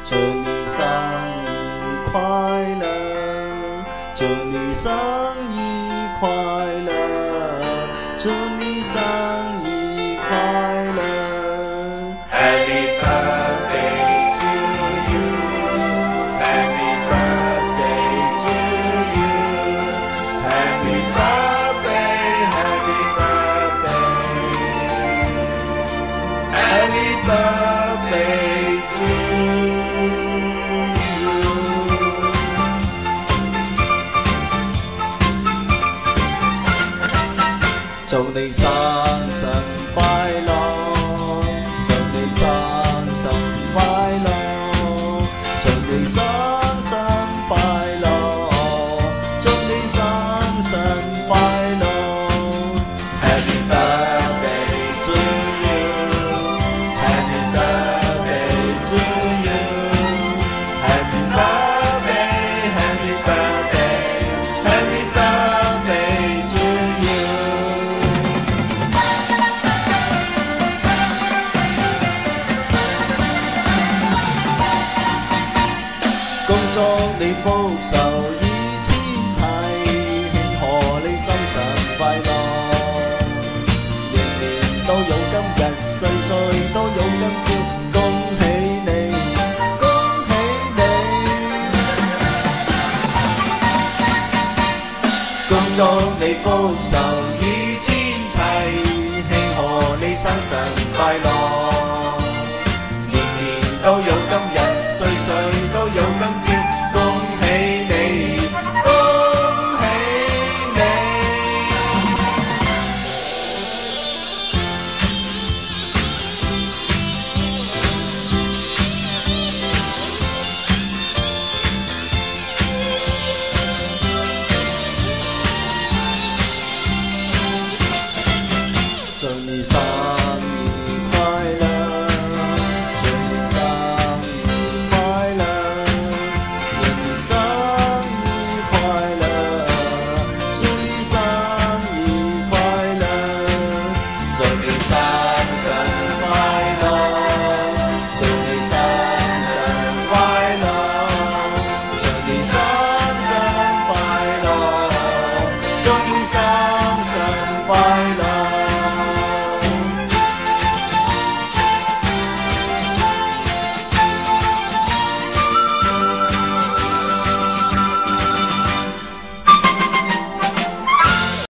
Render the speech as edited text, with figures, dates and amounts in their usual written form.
祝你生日快樂，祝你生日快樂，祝你生日快樂。Happy birthday to you, Happy birthday to you, Happy birthday, Happy birthday, Happy birthday to you。祝你生辰快樂，祝你生辰快樂，祝你生辰快樂，祝你生辰快樂。Happy birthday to you, Happy birthday to you, Happy birthday, Happy birthday, Happy birthday to you。恭祝你福壽與千齊，慶賀你生辰快樂，年年都有今日，歲歲都有今朝，恭喜你，恭喜你！恭祝你福壽與千齊，慶賀你生辰快樂。